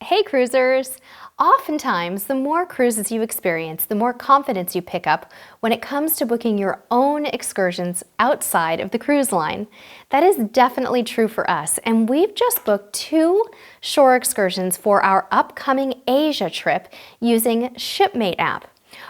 Hey cruisers! Oftentimes, the more cruises you experience, the more confidence you pick up when it comes to booking your own excursions outside of the cruise line. That is definitely true for us, and we've just booked 2 shore excursions for our upcoming Asia trip using ShipMate app.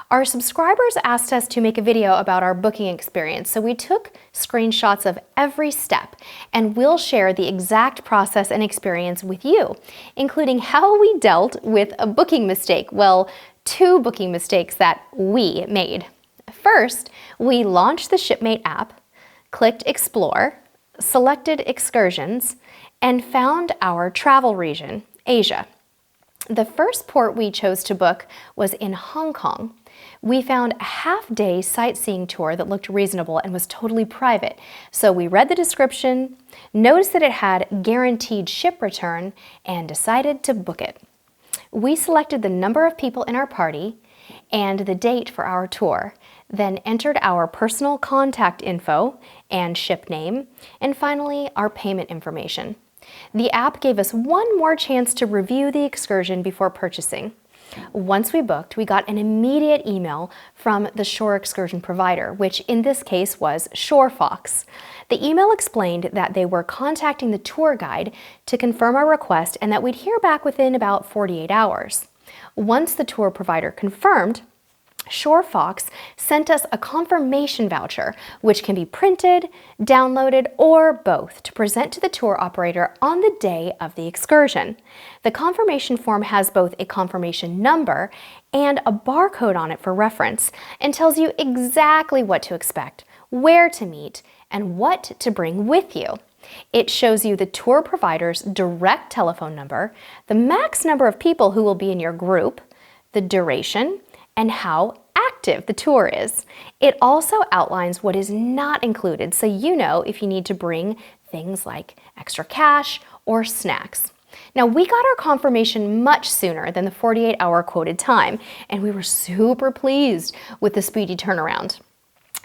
Our subscribers asked us to make a video about our booking experience, so we took screenshots of every step, and we'll share the exact process and experience with you, including how we dealt with a booking mistake. Well, 2 booking mistakes that we made. First, we launched the ShipMate app, clicked Explore, selected Excursions, and found our travel region, Asia. The first port we chose to book was in Hong Kong. We found a half-day sightseeing tour that looked reasonable and was totally private. So we read the description, noticed that it had guaranteed ship return, and decided to book it. We selected the number of people in our party and the date for our tour, then entered our personal contact info and ship name, and finally our payment information. The app gave us one more chance to review the excursion before purchasing. Once we booked, we got an immediate email from the shore excursion provider, which in this case was ShoreFox. The email explained that they were contacting the tour guide to confirm our request and that we'd hear back within about 48 hours. Once the tour provider confirmed, ShoreFox sent us a confirmation voucher, which can be printed, downloaded, or both to present to the tour operator on the day of the excursion. The confirmation form has both a confirmation number and a barcode on it for reference and tells you exactly what to expect, where to meet, and what to bring with you. It shows you the tour provider's direct telephone number, the max number of people who will be in your group, the duration, and how active the tour is. It also outlines what is not included, so you know if you need to bring things like extra cash or snacks. Now, we got our confirmation much sooner than the 48-hour quoted time, and we were super pleased with the speedy turnaround.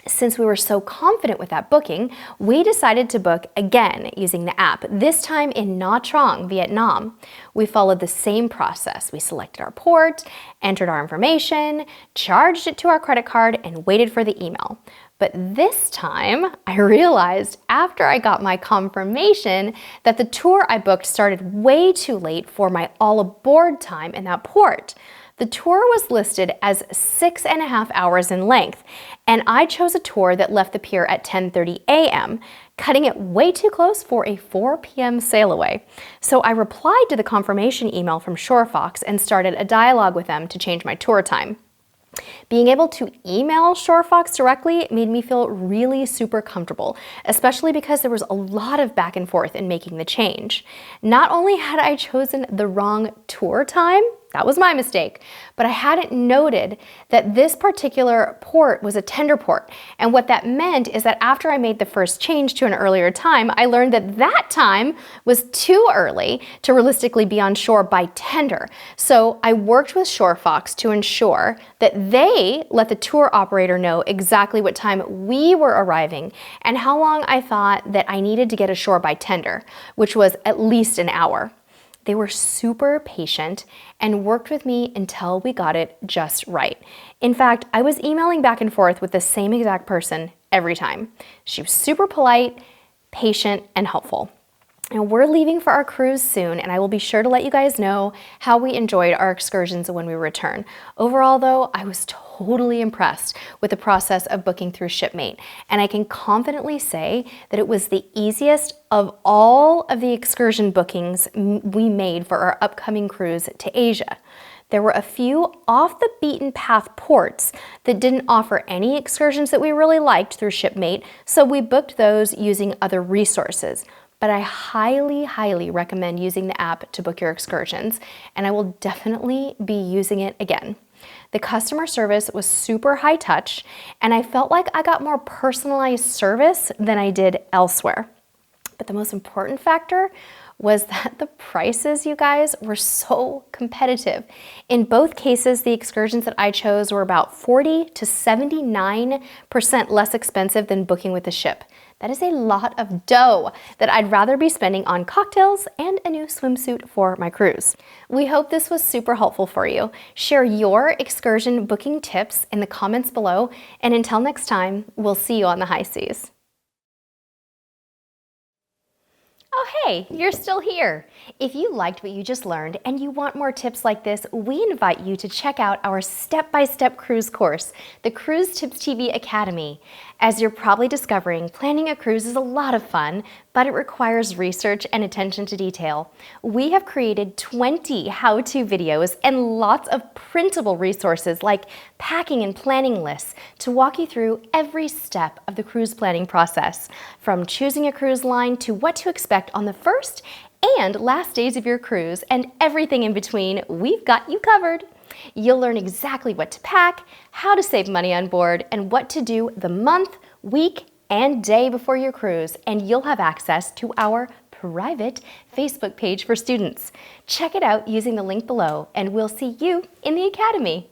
Since we were so confident with that booking, we decided to book again using the app, this time in Nha Trang, Vietnam. We followed the same process. We selected our port, entered our information, charged it to our credit card, and waited for the email. But this time, I realized after I got my confirmation that the tour I booked started way too late for my all aboard time in that port. The tour was listed as 6.5 hours in length, and I chose a tour that left the pier at 10:30 a.m., cutting it way too close for a 4 p.m. sail away. So I replied to the confirmation email from ShoreFox and started a dialogue with them to change my tour time. Being able to email ShoreFox directly made me feel really super comfortable, especially because there was a lot of back and forth in making the change. Not only had I chosen the wrong tour time, that was my mistake, but I hadn't noted that this particular port was a tender port. And what that meant is that after I made the first change to an earlier time, I learned that that time was too early to realistically be on shore by tender. So I worked with ShoreFox to ensure that they let the tour operator know exactly what time we were arriving and how long I thought that I needed to get ashore by tender, which was at least an hour. They were super patient and worked with me until we got it just right. In fact, I was emailing back and forth with the same exact person every time. She was super polite, patient, and helpful. And we're leaving for our cruise soon, and I will be sure to let you guys know how we enjoyed our excursions when we return. Overall, though, I was totally impressed with the process of booking through ShipMate, and I can confidently say that it was the easiest of all of the excursion bookings we made for our upcoming cruise to Asia. There were a few off-the-beaten-path ports that didn't offer any excursions that we really liked through ShipMate, so we booked those using other resources. But I highly, highly recommend using the app to book your excursions, and I will definitely be using it again. The customer service was super high touch, and I felt like I got more personalized service than I did elsewhere. But the most important factor was that the prices, you guys, were so competitive. In both cases, the excursions that I chose were about 40 to 79% less expensive than booking with the ship. That is a lot of dough that I'd rather be spending on cocktails and a new swimsuit for my cruise. We hope this was super helpful for you. Share your excursion booking tips in the comments below, and until next time, we'll see you on the high seas. Oh hey, you're still here. If you liked what you just learned and you want more tips like this, we invite you to check out our step-by-step cruise course, the Cruise Tips TV Academy. As you're probably discovering, planning a cruise is a lot of fun, but it requires research and attention to detail. We have created 20 how-to videos and lots of printable resources like packing and planning lists to walk you through every step of the cruise planning process, from choosing a cruise line to what to expect on the first and last days of your cruise, and everything in between. We've got you covered. You'll learn exactly what to pack, how to save money on board, and what to do the month, week, and day before your cruise, and you'll have access to our private Facebook page for students. Check it out using the link below, and we'll see you in the Academy.